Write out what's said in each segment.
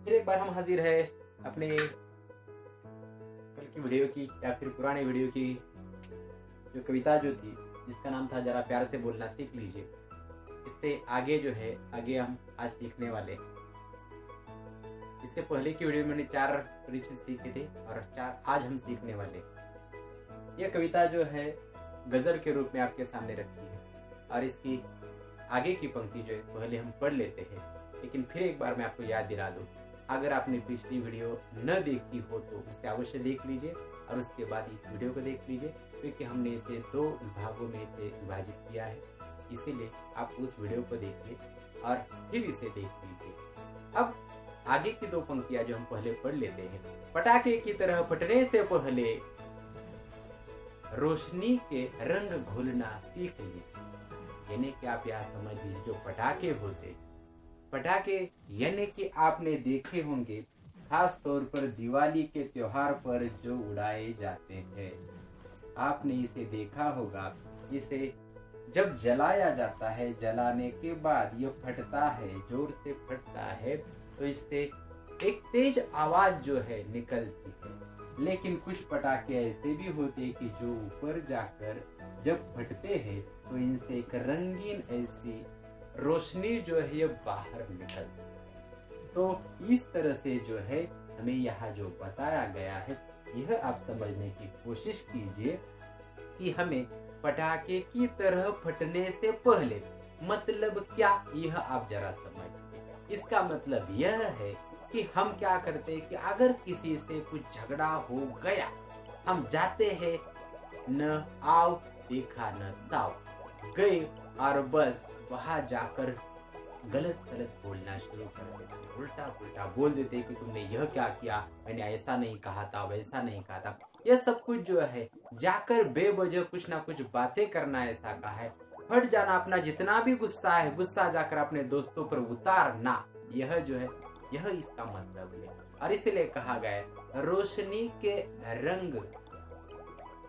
फिर एक बार हम हाजिर है अपने कल की वीडियो की या फिर पुराने वीडियो की जो कविता जो थी, जिसका नाम था जरा प्यार से बोलना सीख लीजिए। इससे आगे जो है आगे हम आज सीखने वाले। इससे पहले की वीडियो में मैंने 4 परिचित सीखे थे और 4 आज हम सीखने वाले। यह कविता जो है गजल के रूप में आपके सामने रखी है और इसकी आगे की पंक्ति जो है पहले हम पढ़ लेते हैं, लेकिन फिर एक बार मैं आपको याद दिला दूं, अगर आपने पिछली वीडियो न देखी हो तो उसे अवश्य देख लीजिए और उसके बाद इस वीडियो को देख लीजिए, क्योंकि हमने इसे 2 भागों में इसे विभाजित किया है। इसीलिए आप उस वीडियो को देखिए और फिर इसे देख लीजिए। अब आगे की 2 पंक्तियां जो हम पहले पढ़ लेते हैं। पटाखे की तरह फटने से पहले रोशनी के रंग घोलना सीख लीजिए। यानी कि आप यहाँ समझ लीजिए, जो पटाखे होते, पटाखे यानी कि आपने देखे होंगे खास तौर पर दिवाली के त्योहार पर जो उड़ाए जाते हैं, आपने इसे देखा होगा। इसे जब जलाया जाता है, जलाने के बाद ये फटता है, जोर से फटता है, तो इससे एक तेज आवाज जो है निकलती है। लेकिन कुछ पटाखे ऐसे भी होते हैं कि जो ऊपर जाकर जब फटते हैं तो इनसे एक रंगीन ऐसी रोशनी जो है ये बाहर निकलती है। तो इस तरह से जो है हमें यहाँ जो बताया गया है, यह आप समझने की कोशिश कीजिए कि हमें पटाखे की तरह फटने से पहले मतलब क्या, यह आप जरा समझिए। इसका मतलब यह है कि हम क्या करते हैं कि अगर किसी से कुछ झगड़ा हो गया, हम जाते हैं, न आओ देखा न ताओ, गए और बस वहां जाकर गलत सलत बोलना शुरू कर देते, उल्टा पुल्टा बोल देते कि तुमने यह क्या किया, मैंने ऐसा नहीं कहा था, वैसा नहीं कहा था। यह सब कुछ जो है जाकर बेवजह कुछ ना कुछ बातें करना, ऐसा कहा है। हट जाना, अपना जितना भी गुस्सा है, गुस्सा जाकर अपने दोस्तों पर उतारना, यह जो है यह इसका मतलब है। और इसलिए कहा गया है रोशनी के रंग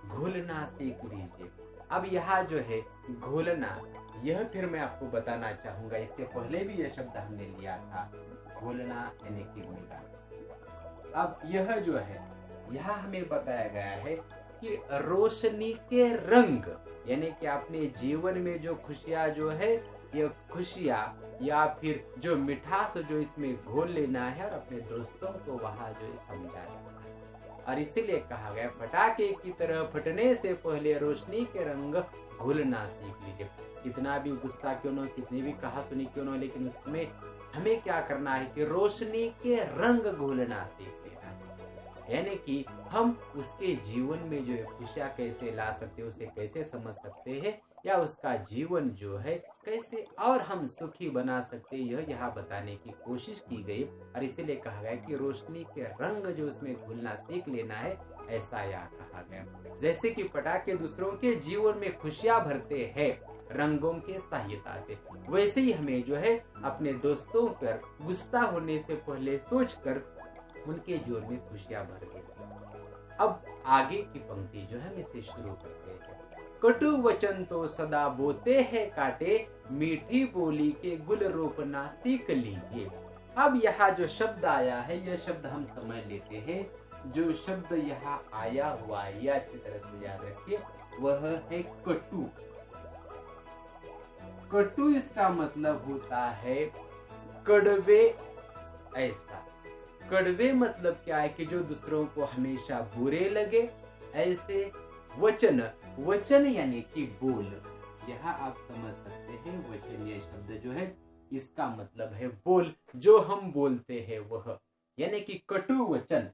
घोलना सीख लीजिए। अब यहाँ जो है घोलना, यह फिर मैं आपको बताना चाहूंगा, इसके पहले भी यह शब्द हमने लिया था, घोलना यानी कि मिलाना। अब यह जो है यहाँ हमें बताया गया है कि रोशनी के रंग, यानी कि अपने जीवन में जो खुशियाँ जो है, ये खुशियाँ या फिर जो मिठास जो इसमें घोल लेना है और अपने दोस्तों को वहाँ जो है समझाना है। और इसीलिए कहा गया पटाखे की तरह फटने से पहले रोशनी के रंग घोलना सीख लीजिए। कितना भी गुस्सा क्यों न, कितनी भी कहा सुनी क्यों न, लेकिन उसमें हमें क्या करना है कि रोशनी के रंग घोलना सीख लेना है। यानी कि हम उसके जीवन में जो है खुशियाँ कैसे ला सकते हैं, उसे कैसे समझ सकते हैं, या उसका जीवन जो है कैसे और हम सुखी बना सकते हैं, यह यहाँ बताने की कोशिश की गई। और इसीलिए कहा गया कि रोशनी के रंग जो उसमें घुलना सीख लेना है, ऐसा यहाँ कहा गया। जैसे कि पटाखे दूसरों के जीवन में खुशियां भरते हैं रंगों के सहायता से, वैसे ही हमें जो है अपने दोस्तों पर गुस्सा होने से पहले सोचकर उनके जीवन में खुशियां भर देते। अब आगे की पंक्ति जो है हम इसे शुरू करते हैं। कटु वचन तो सदा बोते हैं काटे, मीठी बोली के गुल रोपना सीख लीजिए। अब यहाँ जो शब्द आया है, यह शब्द हम समझ लेते हैं। जो शब्द यहाँ आया हुआ है, यह अच्छी तरह से याद रखिए, वह है कटु। कटु इसका मतलब होता है कड़वे। ऐसा कड़वे मतलब क्या है कि जो दूसरों को हमेशा बुरे लगे, ऐसे वचन, वचन यानी कि बोल। यहाँ आप समझ सकते हैं वचन, ये शब्द जो है इसका मतलब है बोल, जो हम बोलते हैं वह, यानी कि कटु वचन,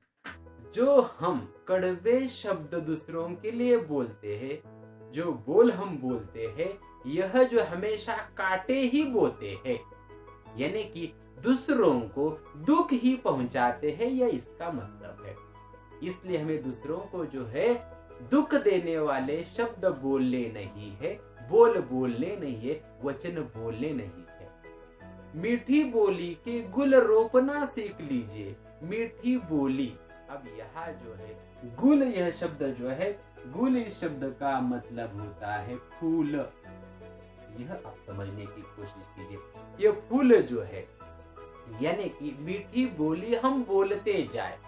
जो हम कड़वे शब्द दूसरों के लिए बोलते हैं, जो बोल हम बोलते हैं, यह जो हमेशा काटे ही बोते हैं, यानी कि दूसरों को दुख ही पहुंचाते हैं, यह इसका मतलब है। इसलिए हमें दूसरों को जो है दुख देने वाले शब्द बोलने नहीं है, बोल बोलने नहीं है, वचन बोलने नहीं है। मीठी बोली के गुल रोपना सीख लीजिए। मीठी बोली, अब यहाँ जो है गुल, यह शब्द जो है गुल, इस शब्द का मतलब होता है फूल। यह आप समझने की कोशिश कीजिए। यह फूल जो है यानी कि मीठी बोली हम बोलते जाए,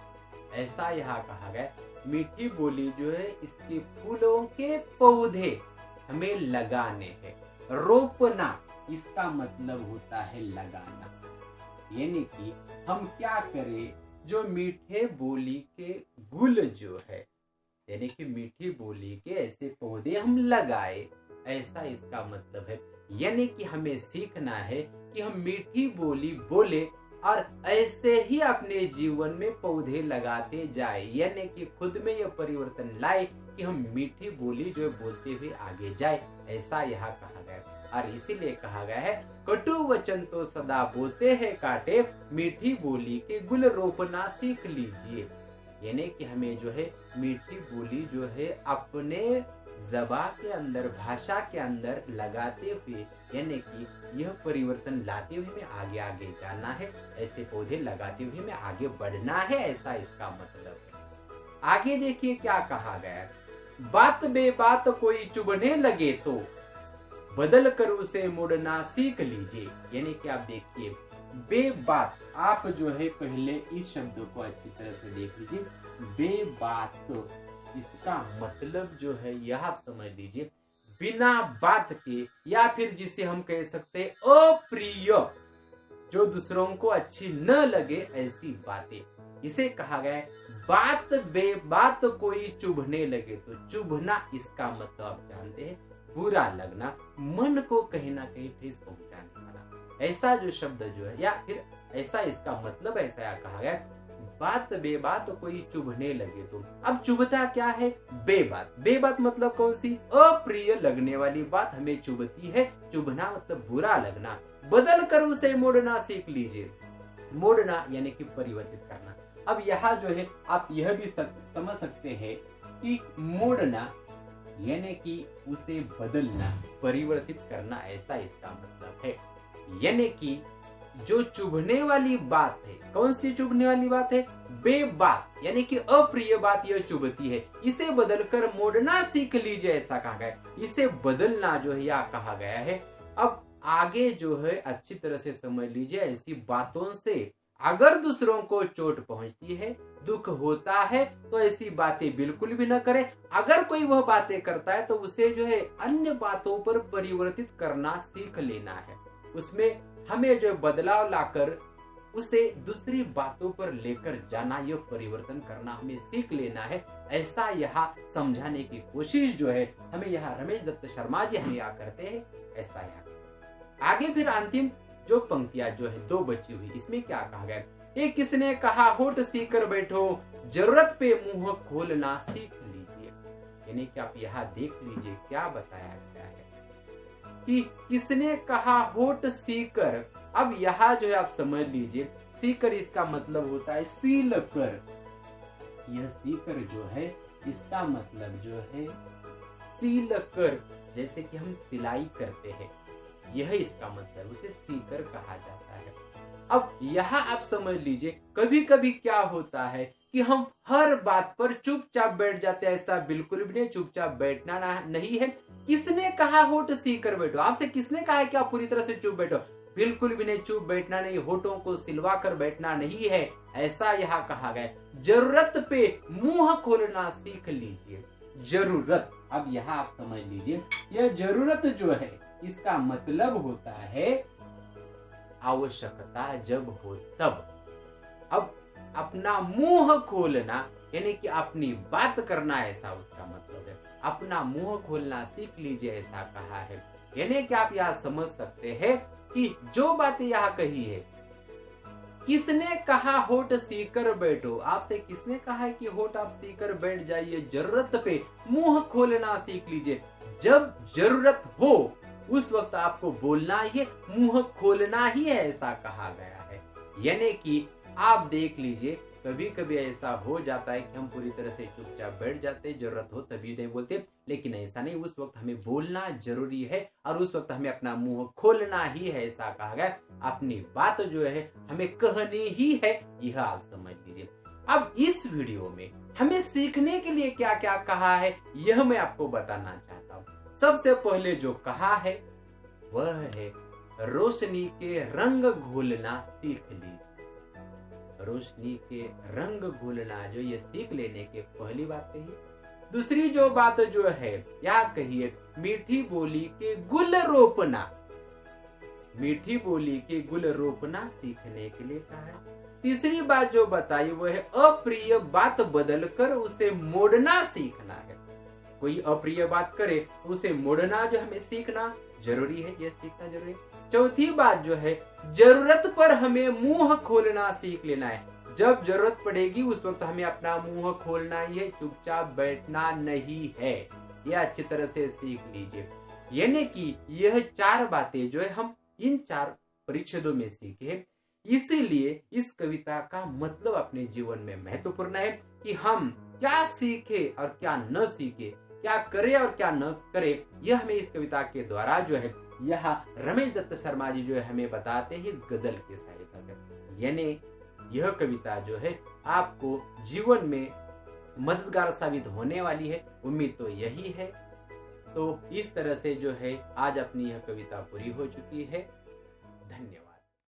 ऐसा यहाँ कहा गया। मीठी बोली जो है इसके फूलों के पौधे हमें लगाने हैं। रोपना इसका मतलब होता है लगाना, यानी कि हम क्या करें, जो मीठे बोली के गुल जो है, यानी कि मीठी बोली के ऐसे पौधे हम लगाए, ऐसा इसका मतलब है। यानी कि हमें सीखना है कि हम मीठी बोली बोले और ऐसे ही अपने जीवन में पौधे लगाते जाए, यानी कि खुद में यह परिवर्तन लाए कि हम मीठी बोली जो बोलते हुए आगे जाए, ऐसा यहाँ कहा गया है। और इसीलिए कहा गया है, कटु वचन तो सदा बोलते हैं काटे, मीठी बोली के गुल रोपना सीख लीजिए। यानी कि हमें जो है मीठी बोली जो है अपने ज़बान के अंदर, भाषा के अंदर लगाते हुए, यानी कि यह परिवर्तन लाते हुए हमें आगे आगे जाना है, ऐसे पौधे लगाते हुए हमें आगे बढ़ना है, ऐसा इसका मतलब है। आगे देखिए क्या कहा गया है, बात बेबात कोई चुभने लगे तो बदल कर उसे मुड़ना सीख लीजिए। यानी कि आप देखिए बेबात, आप जो है पहले इस शब्द को अच्छी तरह से देख लीजिए। बेबात इसका मतलब जो है यह आप समझ लीजिए, बिना बात के, या फिर जिसे हम कह सकते हैं अप्रिय, जो दूसरों को अच्छी न लगे ऐसी बातें, इसे कहा गया है। बात बेबात कोई चुभने लगे तो, चुभना इसका मतलब आप जानते हैं बुरा लगना, मन को कहीं ना कहीं ठेस पहुंचाने वाला, ऐसा जो शब्द जो है, या फिर ऐसा इसका मतलब ऐसा कहा गया, बात बेबात कोई चुभने लगे तो। अब चुभता क्या है, बेबात। बेबात मतलब कौन सी, अप्रिय लगने वाली बात हमें चुभती है। चुभना मतलब बुरा लगना। बदल कर उसे मोड़ना सीख लीजिए। मोड़ना यानी कि परिवर्तित करना। अब यहाँ जो है आप यह भी समझ सकते हैं कि मोड़ना यानी कि उसे बदलना, परिवर्तित करना, ऐसा इसका मतलब है। यानी कि जो चुभने वाली बात है, कौन सी चुभने वाली बात है, बेबात, यानी कि अप्रिय बात यह चुभती है, इसे बदलकर मोड़ना सीख लीजिए, ऐसा कहा गया है। इसे बदलना जो है यह कहा गया है। अब आगे जो है अच्छी तरह से समझ लीजिए, ऐसी बातों से अगर दूसरों को चोट पहुंचती है, दुख होता है, तो ऐसी बातें बिल्कुल भी न करें। अगर कोई वह बातें करता है तो उसे जो है अन्य बातों पर परिवर्तित करना सीख लेना है। उसमें हमें जो बदलाव लाकर उसे दूसरी बातों पर लेकर जाना, यह परिवर्तन करना हमें सीख लेना है, ऐसा यहाँ समझाने की कोशिश जो है हमें यहाँ रमेश दत्त शर्मा जी हमें यहाँ करते हैं, ऐसा यहाँ। आगे फिर अंतिम जो पंक्तियां जो है 2 बची हुई, इसमें क्या कहा गया, एक किसने कहा होठ सीकर बैठो, जरूरत पे मुंह खोलना सीख लीजिए। यानी कि आप यहाँ देख लीजिए क्या बताया गया है कि किसने कहा होठ सीकर। अब यहाँ जो है आप समझ लीजिए, सीकर इसका मतलब होता है सील कर। यह सीकर जो है इसका मतलब जो है सील कर, जैसे कि हम सिलाई करते हैं, यह इसका मतलब, उसे सीकर कहा जाता है। अब यहाँ आप समझ लीजिए, कभी कभी क्या होता है कि हम हर बात पर चुपचाप बैठ जाते हैं, ऐसा बिल्कुल भी नहीं, चुपचाप बैठना नहीं है। किसने कहा होठ सीकर बैठो, आपसे किसने कहा है कि आप पूरी तरह से चुप बैठो, बिल्कुल भी नहीं, चुप बैठना नहीं, होठों को सिलवा कर बैठना नहीं है, ऐसा यहाँ कहा गया। जरूरत पे मुंह खोलना सीख लीजिए। जरूरत, अब यहाँ आप समझ लीजिए, यह जरूरत जो है इसका मतलब होता है आवश्यकता जब हो तब। अब अपना मुंह खोलना यानी कि अपनी बात करना, ऐसा उसका मतलब है। अपना मुंह खोलना सीख लीजिए, ऐसा कहा है। यानी कि आप यहाँ समझ सकते हैं कि जो बातें यहाँ कही है, किसने कहा होठ सीकर बैठो, आपसे किसने कहा है कि होठ आप सीकर बैठ जाइए, जरूरत पे मुंह खोलना सीख लीजिए। जब जरूरत हो उस वक्त आपको बोलना ही, मुंह खोलना ही है, ऐसा कहा गया है। यानी कि आप देख लीजिए, कभी कभी ऐसा हो जाता है कि हम पूरी तरह से चुपचाप बैठ जाते, जरूरत हो तभी नहीं बोलते, लेकिन ऐसा नहीं, उस वक्त हमें बोलना जरूरी है और उस वक्त हमें अपना मुंह खोलना ही है, ऐसा कहा गया। अपनी बात जो है हमें कहनी ही है, यह आप समझ लीजिए। अब इस वीडियो में हमें सीखने के लिए क्या क्या कहा है, यह मैं आपको बताना चाहता हूँ। सबसे पहले जो कहा है वह है रोशनी के रंग घोलना सीख लीजिए। रोशनी के रंग घोलना जो ये सीख लेने के पहली बात कही। दूसरी जो बात जो है यहाँ कहिए, मीठी बोली के गुल रोपना। मीठी बोली के गुल रोपना सीखने के लिए कहा है। तीसरी बात जो बताई वो है अप्रिय बात बदलकर उसे मोड़ना सीखना है। कोई अप्रिय बात करे उसे मोड़ना जो हमें सीखना जरूरी है, ये सीखना जरूरी है। चौथी बात जो है जरूरत पर हमें मुंह खोलना सीख लेना है। जब जरूरत पड़ेगी उस वक्त हमें अपना मुंह खोलना ही है, चुपचाप बैठना नहीं है। यह अच्छी तरह से सीख लीजिए। यानी कि यह 4 बातें जो है हम इन 4 परिच्छेदों में सीखे। इसीलिए इस कविता का मतलब अपने जीवन में महत्वपूर्ण है कि हम क्या सीखे और क्या न सीखे, क्या करे और क्या न करे। यह हमें इस कविता के द्वारा जो है यहाँ रमेश दत्त शर्मा जी जो है हमें बताते हैं इस गजल की सहायता से। यानी यह कविता जो है आपको जीवन में मददगार साबित होने वाली है। उम्मीद तो यही है। तो इस तरह से जो है आज अपनी यह कविता पूरी हो चुकी है। धन्यवाद।